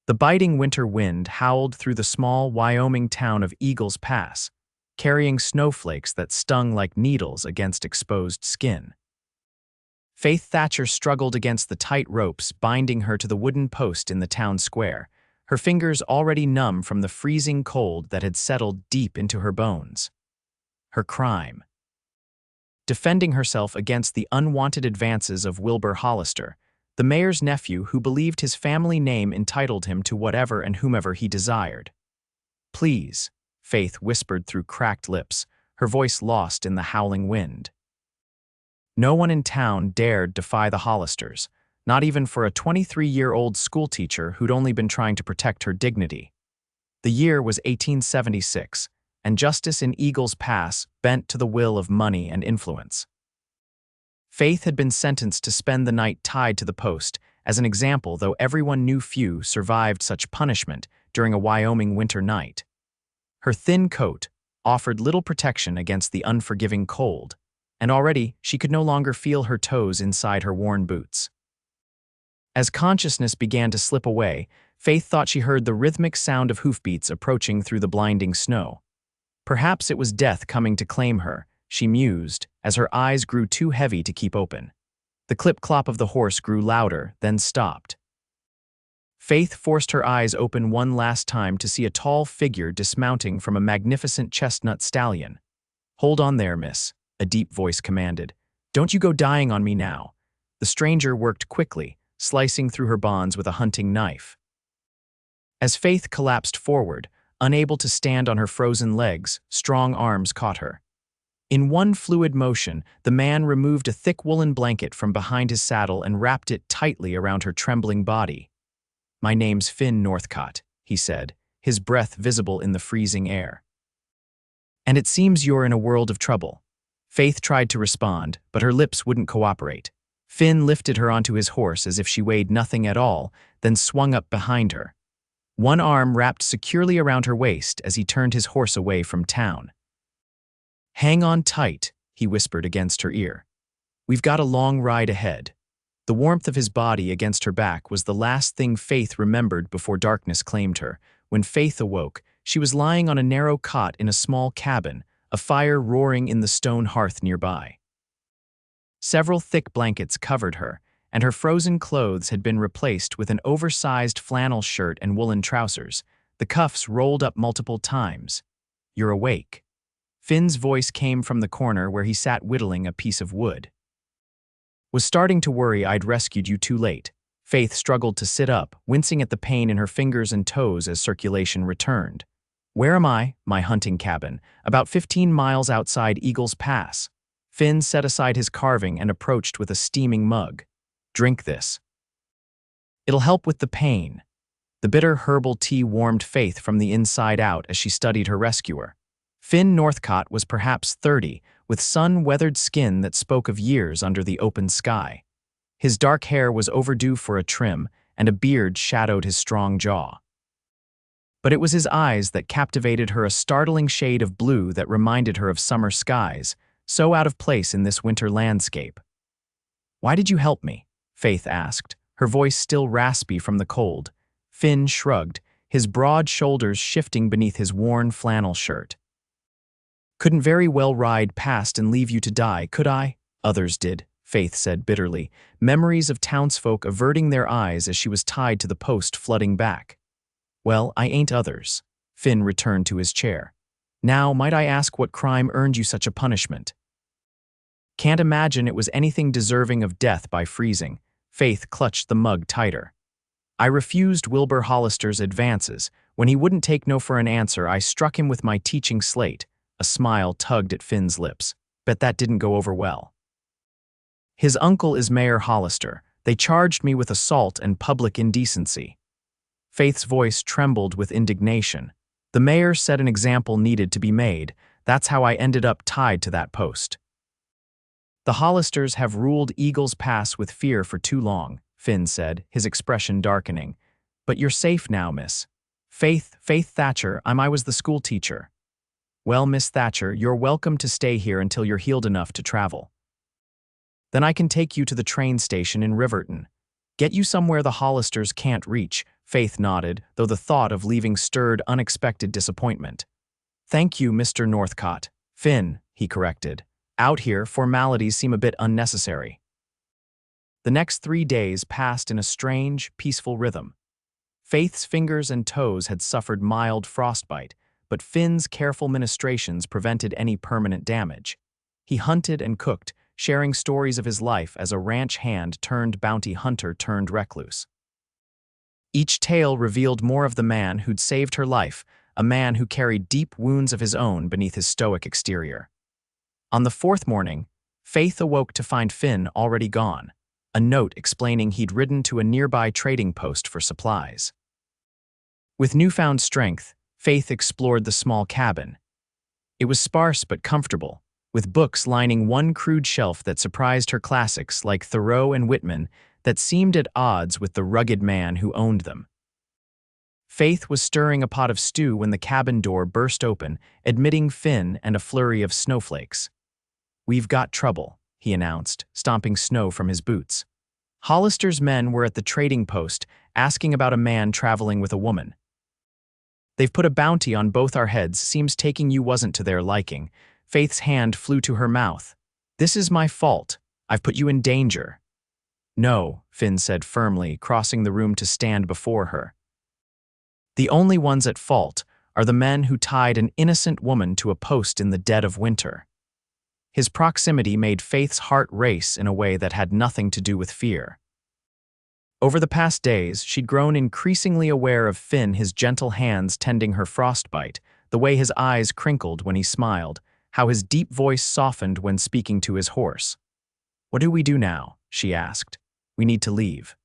The biting winter wind howled through the small Wyoming town of Eagles Pass, carrying snowflakes that stung like needles against exposed skin. Faith Thatcher struggled against the tight ropes binding her to the wooden post in the town square, her fingers already numb from the freezing cold that had settled deep into her bones. Her crime: defending herself against the unwanted advances of Wilbur Hollister, the mayor's nephew who believed his family name entitled him to whatever and whomever he desired. "Please," Faith whispered through cracked lips, her voice lost in the howling wind. No one in town dared defy the Hollisters, not even for a 23-year-old schoolteacher who'd only been trying to protect her dignity. The year was 1876, and justice in Eagles Pass bent to the will of money and influence. Faith had been sentenced to spend the night tied to the post, as an example, though everyone knew few survived such punishment during a Wyoming winter night. Her thin coat offered little protection against the unforgiving cold, and already she could no longer feel her toes inside her worn boots. As consciousness began to slip away, Faith thought she heard the rhythmic sound of hoofbeats approaching through the blinding snow. Perhaps it was death coming to claim her, she mused, as her eyes grew too heavy to keep open. The clip-clop of the horse grew louder, then stopped. Faith forced her eyes open one last time to see a tall figure dismounting from a magnificent chestnut stallion. "Hold on there, miss," a deep voice commanded. "Don't you go dying on me now." The stranger worked quickly, slicing through her bonds with a hunting knife. As Faith collapsed forward, unable to stand on her frozen legs, strong arms caught her. In one fluid motion, the man removed a thick woolen blanket from behind his saddle and wrapped it tightly around her trembling body. "My name's Finn Northcott," he said, his breath visible in the freezing air. "And it seems you're in a world of trouble." Faith tried to respond, but her lips wouldn't cooperate. Finn lifted her onto his horse as if she weighed nothing at all, then swung up behind her. One arm wrapped securely around her waist as he turned his horse away from town. "Hang on tight," he whispered against her ear. "We've got a long ride ahead." The warmth of his body against her back was the last thing Faith remembered before darkness claimed her. When Faith awoke, she was lying on a narrow cot in a small cabin, a fire roaring in the stone hearth nearby. Several thick blankets covered her, and her frozen clothes had been replaced with an oversized flannel shirt and woolen trousers, the cuffs rolled up multiple times. "You're awake." Finn's voice came from the corner where he sat whittling a piece of wood. "Was starting to worry I'd rescued you too late." Faith struggled to sit up, wincing at the pain in her fingers and toes as circulation returned. "Where am I?" "My hunting cabin, about 15 miles outside Eagles Pass." Finn set aside his carving and approached with a steaming mug. "Drink this. It'll help with the pain." The bitter herbal tea warmed Faith from the inside out as she studied her rescuer. Finn Northcott was perhaps 30, with sun-weathered skin that spoke of years under the open sky. His dark hair was overdue for a trim, and a beard shadowed his strong jaw. But it was his eyes that captivated her, a startling shade of blue that reminded her of summer skies, so out of place in this winter landscape. "Why did you help me?" Faith asked, her voice still raspy from the cold. Finn shrugged, his broad shoulders shifting beneath his worn flannel shirt. "Couldn't very well ride past and leave you to die, could I?" "Others did," Faith said bitterly, memories of townsfolk averting their eyes as she was tied to the post flooding back. "Well, I ain't others." Finn returned to his chair. "Now, might I ask what crime earned you such a punishment?" "Can't imagine it was anything deserving of death by freezing." Faith clutched the mug tighter. "I refused Wilbur Hollister's advances. When he wouldn't take no for an answer, I struck him with my teaching slate." A smile tugged at Finn's lips. "Bet that didn't go over well." "His uncle is Mayor Hollister. They charged me with assault and public indecency." Faith's voice trembled with indignation. "The mayor said an example needed to be made. That's how I ended up tied to that post." "The Hollisters have ruled Eagles Pass with fear for too long," Finn said, his expression darkening. "But you're safe now, miss." Faith Thatcher, I was the school teacher." "Well, Miss Thatcher, you're welcome to stay here until you're healed enough to travel. Then I can take you to the train station in Riverton." Get you somewhere the Hollisters can't reach, Faith nodded, though the thought of leaving stirred unexpected disappointment. Thank you, Mr. Northcott. Finn, he corrected. Out here, formalities seem a bit unnecessary. The next 3 days passed in a strange, peaceful rhythm. Faith's fingers and toes had suffered mild frostbite, but Finn's careful ministrations prevented any permanent damage. He hunted and cooked, sharing stories of his life as a ranch hand turned bounty hunter turned recluse. Each tale revealed more of the man who'd saved her life, a man who carried deep wounds of his own beneath his stoic exterior. On the 4th morning, Faith awoke to find Finn already gone, a note explaining he'd ridden to a nearby trading post for supplies. With newfound strength, Faith explored the small cabin. It was sparse but comfortable, with books lining one crude shelf that surprised her classics like Thoreau and Whitman that seemed at odds with the rugged man who owned them. Faith was stirring a pot of stew when the cabin door burst open, admitting Finn and a flurry of snowflakes. "We've got trouble," he announced, stomping snow from his boots. "Hollister's men were at the trading post, asking about a man traveling with a woman. They've put a bounty on both our heads, seems taking you wasn't to their liking." Faith's hand flew to her mouth. "This is my fault. I've put you in danger." "No," Finn said firmly, crossing the room to stand before her. "The only ones at fault are the men who tied an innocent woman to a post in the dead of winter." His proximity made Faith's heart race in a way that had nothing to do with fear. Over the past days, she'd grown increasingly aware of Finn, his gentle hands tending her frostbite, the way his eyes crinkled when he smiled, how his deep voice softened when speaking to his horse. "What do we do now?" she asked. "We need to leave."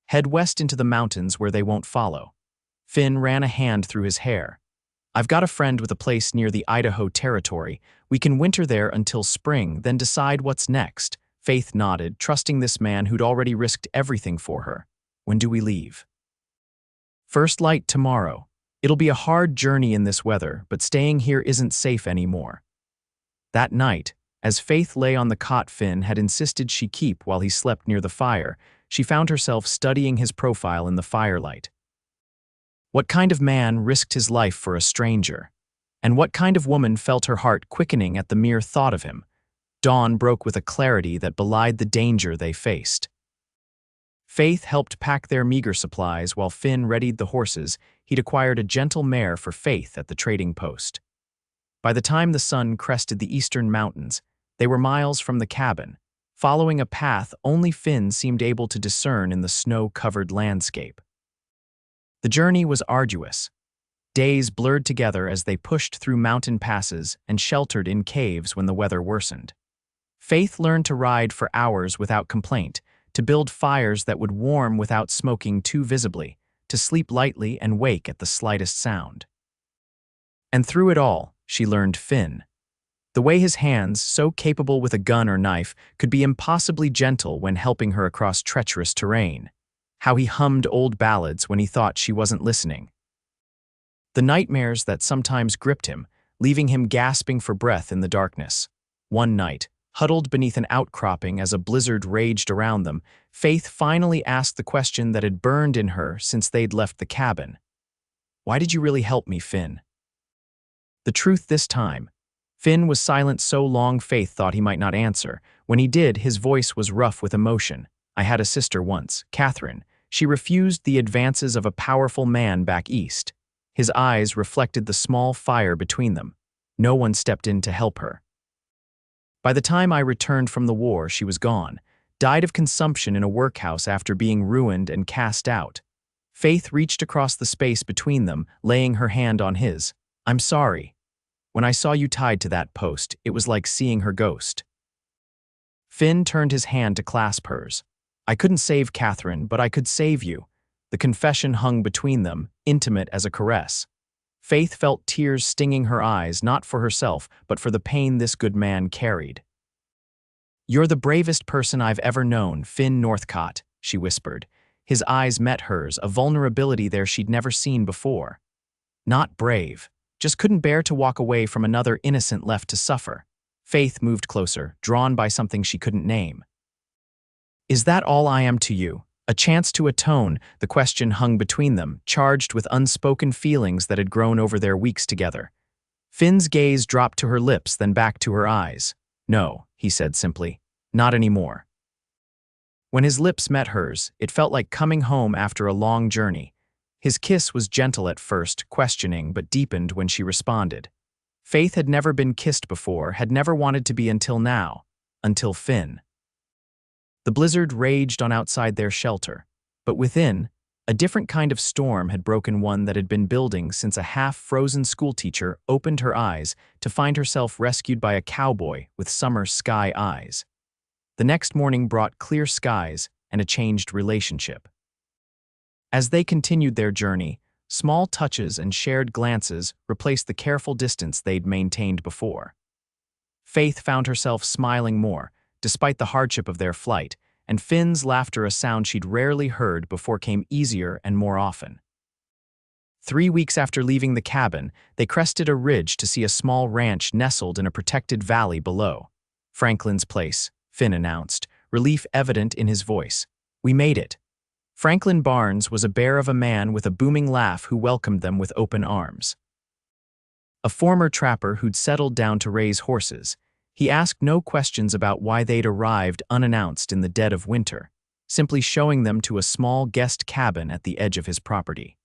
"Head west into the mountains where they won't follow." Finn ran a hand through his hair. "I've got a friend with a place near the Idaho Territory. We can winter there until spring, then decide what's next." Faith nodded, trusting this man who'd already risked everything for her. "When do we leave?" "First light tomorrow. It'll be a hard journey in this weather, but staying here isn't safe anymore." That night, as Faith lay on the cot Finn had insisted she keep while he slept near the fire, she found herself studying his profile in the firelight. What kind of man risked his life for a stranger? And what kind of woman felt her heart quickening at the mere thought of him? Dawn broke with a clarity that belied the danger they faced. Faith helped pack their meager supplies while Finn readied the horses. He'd acquired a gentle mare for Faith at the trading post. By the time the sun crested the eastern mountains, they were miles from the cabin, following a path only Finn seemed able to discern in the snow-covered landscape. The journey was arduous. Days blurred together as they pushed through mountain passes and sheltered in caves when the weather worsened. Faith learned to ride for hours without complaint, to build fires that would warm without smoking too visibly, to sleep lightly and wake at the slightest sound. And through it all, she learned Finn. The way his hands, so capable with a gun or knife, could be impossibly gentle when helping her across treacherous terrain. How he hummed old ballads when he thought she wasn't listening. The nightmares that sometimes gripped him, leaving him gasping for breath in the darkness. One night, huddled beneath an outcropping as a blizzard raged around them, Faith finally asked the question that had burned in her since they'd left the cabin. "Why did you really help me, Finn?" The truth this time. Finn was silent so long Faith thought he might not answer. When he did, his voice was rough with emotion. "I had a sister once, Catherine. She refused the advances of a powerful man back east." His eyes reflected the small fire between them. No one stepped in to help her. "By the time I returned from the war, she was gone, died of consumption in a workhouse after being ruined and cast out." Faith reached across the space between them, laying her hand on his. "I'm sorry. When I saw you tied to that post, it was like seeing her ghost." Finn turned his hand to clasp hers. "I couldn't save Catherine, but I could save you." The confession hung between them, intimate as a caress. Faith felt tears stinging her eyes, not for herself, but for the pain this good man carried. "You're the bravest person I've ever known, Finn Northcott," she whispered. His eyes met hers, a vulnerability there she'd never seen before. "Not brave, just couldn't bear to walk away from another innocent left to suffer." Faith moved closer, drawn by something she couldn't name. Is that all I am to you? A chance to atone, the question hung between them, charged with unspoken feelings that had grown over their weeks together. Finn's gaze dropped to her lips, then back to her eyes. No, he said simply. Not anymore. When his lips met hers, it felt like coming home after a long journey. His kiss was gentle at first, questioning, but deepened when she responded. Faith had never been kissed before, had never wanted to be until now. Until Finn. The blizzard raged on outside their shelter, but within, a different kind of storm had broken, one that had been building since a half-frozen schoolteacher opened her eyes to find herself rescued by a cowboy with summer sky eyes. The next morning brought clear skies and a changed relationship. As they continued their journey, small touches and shared glances replaced the careful distance they'd maintained before. Faith found herself smiling more, despite the hardship of their flight, and Finn's laughter, a sound she'd rarely heard before, came easier and more often. 3 weeks after leaving the cabin, they crested a ridge to see a small ranch nestled in a protected valley below. Franklin's place, Finn announced, relief evident in his voice. We made it. Franklin Barnes was a bear of a man with a booming laugh who welcomed them with open arms. A former trapper who'd settled down to raise horses, he asked no questions about why they'd arrived unannounced in the dead of winter, simply showing them to a small guest cabin at the edge of his property.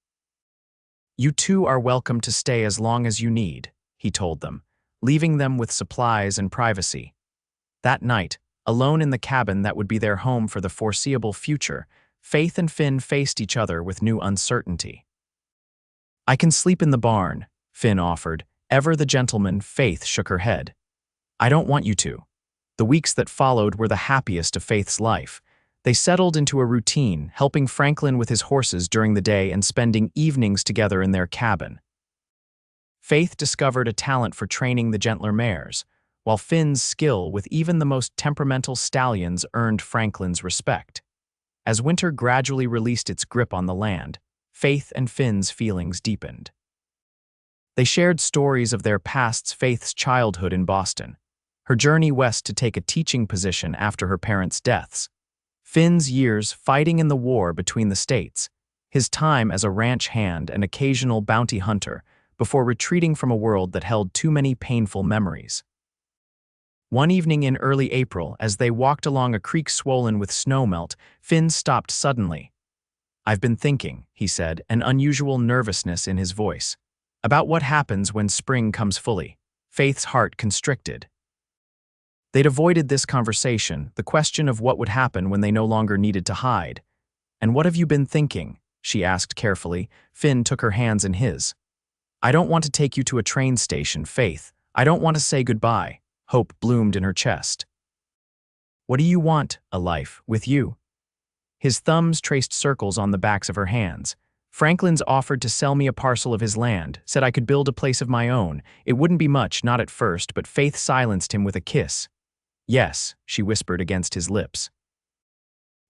You two are welcome to stay as long as you need, he told them, leaving them with supplies and privacy. That night, alone in the cabin that would be their home for the foreseeable future, Faith and Finn faced each other with new uncertainty. I can sleep in the barn, Finn offered. Ever the gentleman, Faith shook her head. I don't want you to. The weeks that followed were the happiest of Faith's life. They settled into a routine, helping Franklin with his horses during the day and spending evenings together in their cabin. Faith discovered a talent for training the gentler mares, while Finn's skill with even the most temperamental stallions earned Franklin's respect. As winter gradually released its grip on the land, Faith and Finn's feelings deepened. They shared stories of their pasts, Faith's childhood in Boston, her journey west to take a teaching position after her parents' deaths, Finn's years fighting in the war between the states, his time as a ranch hand and occasional bounty hunter before retreating from a world that held too many painful memories. One evening in early April, as they walked along a creek swollen with snowmelt, Finn stopped suddenly. I've been thinking, he said, an unusual nervousness in his voice, about what happens when spring comes fully. Faith's heart constricted. They'd avoided this conversation, the question of what would happen when they no longer needed to hide. And what have you been thinking? She asked carefully. Finn took her hands in his. I don't want to take you to a train station, Faith. I don't want to say goodbye. Hope bloomed in her chest. What do you want, a life, with you? His thumbs traced circles on the backs of her hands. Franklin's offered to sell me a parcel of his land, said I could build a place of my own. It wouldn't be much, not at first, but Faith silenced him with a kiss. Yes, she whispered against his lips.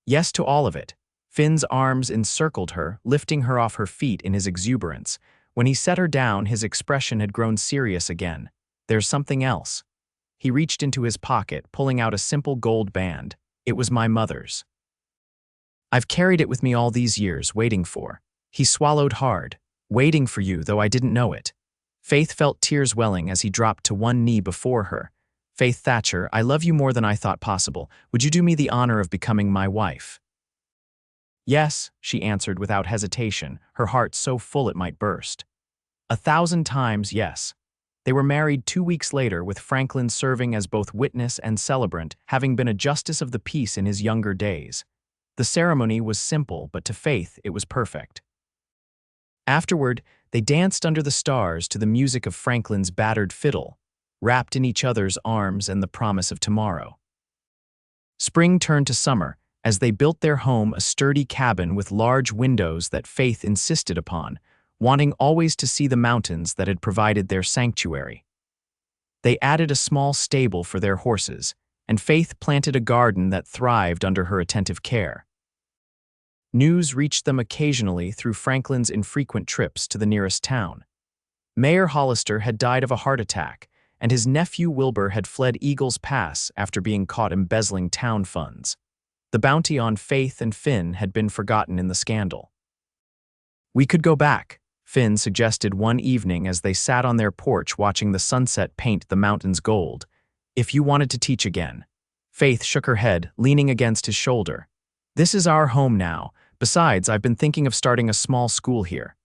Yes to all of it. Finn's arms encircled her, lifting her off her feet in his exuberance. When he set her down, his expression had grown serious again. There's something else. He reached into his pocket, pulling out a simple gold band. It was my mother's. I've carried it with me all these years, waiting for. He swallowed hard. Waiting for you, though I didn't know it. Faith felt tears welling as he dropped to one knee before her. Faith Thatcher, I love you more than I thought possible. Would you do me the honor of becoming my wife? Yes, she answered without hesitation, her heart so full it might burst. 1,000 times yes. They were married 2 weeks later, with Franklin serving as both witness and celebrant, having been a justice of the peace in his younger days. The ceremony was simple, but to Faith it was perfect. Afterward, they danced under the stars to the music of Franklin's battered fiddle, wrapped in each other's arms and the promise of tomorrow. Spring turned to summer as they built their home, a sturdy cabin with large windows that Faith insisted upon, wanting always to see the mountains that had provided their sanctuary. They added a small stable for their horses, and Faith planted a garden that thrived under her attentive care. News reached them occasionally through Franklin's infrequent trips to the nearest town. Mayor Hollister had died of a heart attack, and his nephew Wilbur had fled Eagles Pass after being caught embezzling town funds. The bounty on Faith and Finn had been forgotten in the scandal. "We could go back," Finn suggested one evening as they sat on their porch watching the sunset paint the mountains gold. "If you wanted to teach again." Faith shook her head, leaning against his shoulder. "This is our home now. Besides, I've been thinking of starting a small school here.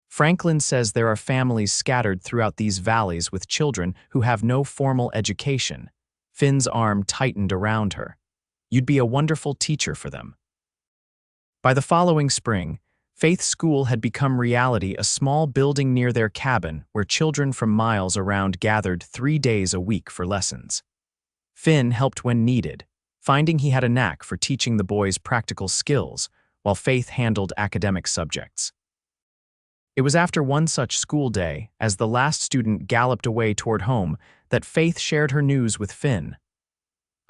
Franklin says there are families scattered throughout these valleys with children who have no formal education." Finn's arm tightened around her. "You'd be a wonderful teacher for them." By the following spring, Faith's school had become reality, a small building near their cabin where children from miles around gathered 3 days a week for lessons. Finn helped when needed, finding he had a knack for teaching the boys practical skills, while Faith handled academic subjects. It was after one such school day, as the last student galloped away toward home, that Faith shared her news with Finn.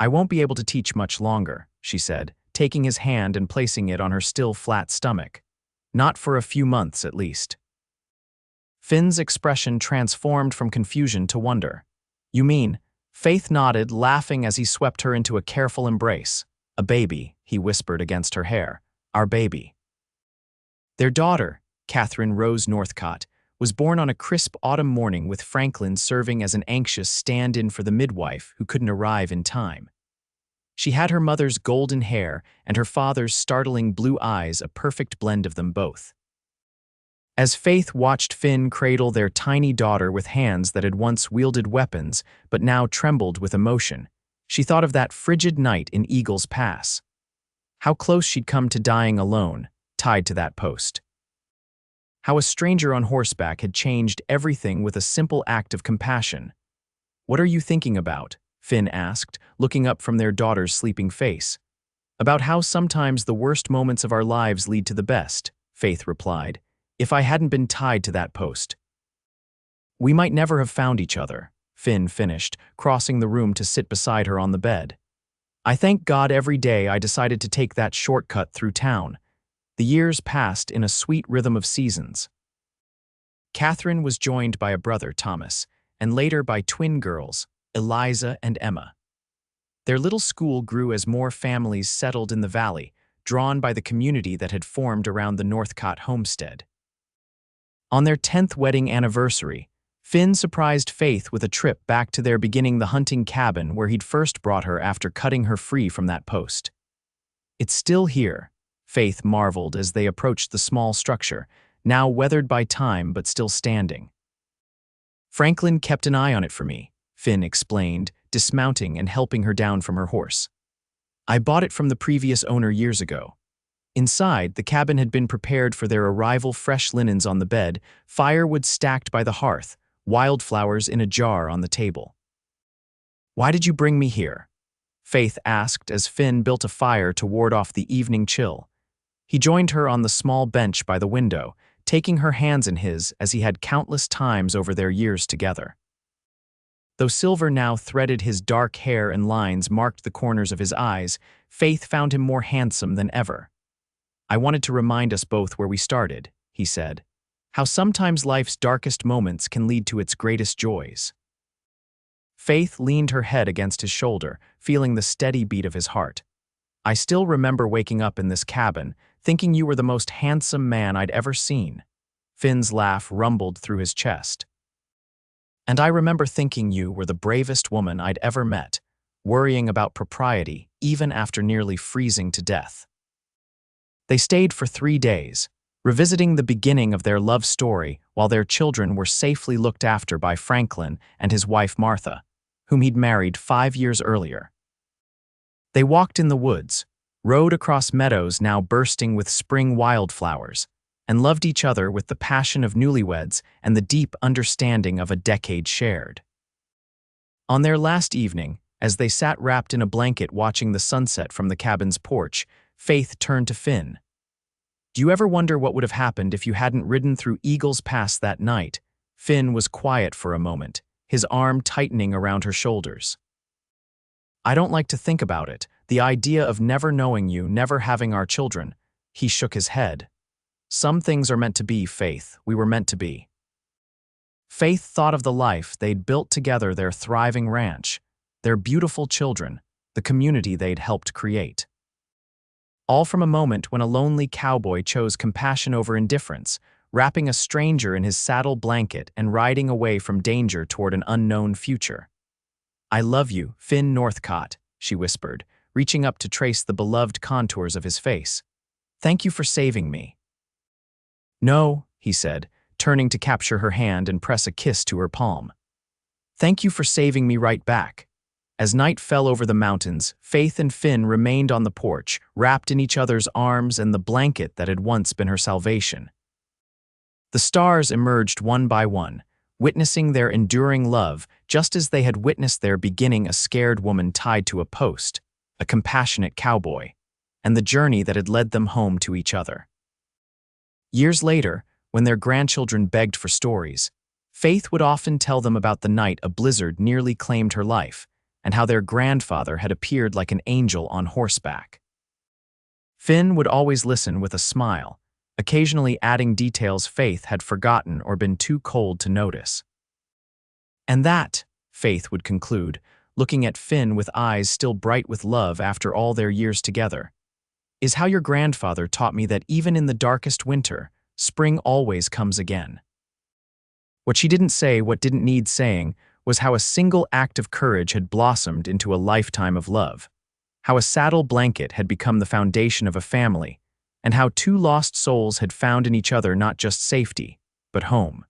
"I won't be able to teach much longer," she said, taking his hand and placing it on her still flat stomach. "Not for a few months, at least." Finn's expression transformed from confusion to wonder. "You mean?" Faith nodded, laughing as he swept her into a careful embrace. "A baby," he whispered against her hair. "Our baby." Their daughter, Catherine Rose Northcott, was born on a crisp autumn morning with Franklin serving as an anxious stand-in for the midwife who couldn't arrive in time. She had her mother's golden hair and her father's startling blue eyes, a perfect blend of them both. As Faith watched Finn cradle their tiny daughter with hands that had once wielded weapons but now trembled with emotion, she thought of that frigid night in Eagles Pass. How close she'd come to dying alone, tied to that post. How a stranger on horseback had changed everything with a simple act of compassion. "What are you thinking about?" Finn asked, looking up from their daughter's sleeping face. "About how sometimes the worst moments of our lives lead to the best," Faith replied. "If I hadn't been tied to that post." "We might never have found each other," Finn finished, crossing the room to sit beside her on the bed. "I thank God every day I decided to take that shortcut through town." The years passed in a sweet rhythm of seasons. Catherine was joined by a brother, Thomas, and later by twin girls, Eliza and Emma. Their little school grew as more families settled in the valley, drawn by the community that had formed around the Northcott homestead. On their 10th wedding anniversary, Finn surprised Faith with a trip back to their beginning the hunting cabin where he'd first brought her after cutting her free from that post. "It's still here," Faith marveled as they approached the small structure, now weathered by time but still standing. "Franklin kept an eye on it for me," Finn explained, dismounting and helping her down from her horse. "I bought it from the previous owner years ago." Inside, the cabin had been prepared for their arrival, fresh linens on the bed, firewood stacked by the hearth, wildflowers in a jar on the table. "Why did you bring me here?" Faith asked as Finn built a fire to ward off the evening chill. He joined her on the small bench by the window, taking her hands in his as he had countless times over their years together. Though silver now threaded his dark hair and lines marked the corners of his eyes, Faith found him more handsome than ever. "I wanted to remind us both where we started," he said. "How sometimes life's darkest moments can lead to its greatest joys." Faith leaned her head against his shoulder, feeling the steady beat of his heart. "I still remember waking up in this cabin, thinking you were the most handsome man I'd ever seen." Finn's laugh rumbled through his chest. "And I remember thinking you were the bravest woman I'd ever met, worrying about propriety even after nearly freezing to death." They stayed for 3 days, revisiting the beginning of their love story while their children were safely looked after by Franklin and his wife Martha, whom he'd married 5 years earlier. They walked in the woods, rode across meadows now bursting with spring wildflowers, and loved each other with the passion of newlyweds and the deep understanding of a decade shared. On their last evening, as they sat wrapped in a blanket watching the sunset from the cabin's porch, Faith turned to Finn. "Do you ever wonder what would have happened if you hadn't ridden through Eagles Pass that night?" Finn was quiet for a moment, his arm tightening around her shoulders. "I don't like to think about it, the idea of never knowing you, never having our children." He shook his head. "Some things are meant to be, Faith. We were meant to be." Faith thought of the life they'd built together, their thriving ranch, their beautiful children, the community they'd helped create. All from a moment when a lonely cowboy chose compassion over indifference, wrapping a stranger in his saddle blanket and riding away from danger toward an unknown future. "I love you, Finn Northcott," she whispered, reaching up to trace the beloved contours of his face. "Thank you for saving me." "No," he said, turning to capture her hand and press a kiss to her palm. "Thank you for saving me right back." As night fell over the mountains, Faith and Finn remained on the porch, wrapped in each other's arms and the blanket that had once been her salvation. The stars emerged one by one, witnessing their enduring love just as they had witnessed their beginning, a scared woman tied to a post, a compassionate cowboy, and the journey that had led them home to each other. Years later, when their grandchildren begged for stories, Faith would often tell them about the night a blizzard nearly claimed her life, and how their grandfather had appeared like an angel on horseback. Finn would always listen with a smile, occasionally adding details Faith had forgotten or been too cold to notice. "And that," Faith would conclude, looking at Finn with eyes still bright with love after all their years together, "is how your grandfather taught me that even in the darkest winter, spring always comes again." What she didn't say, what didn't need saying, was how a single act of courage had blossomed into a lifetime of love, how a saddle blanket had become the foundation of a family, and how two lost souls had found in each other not just safety, but home.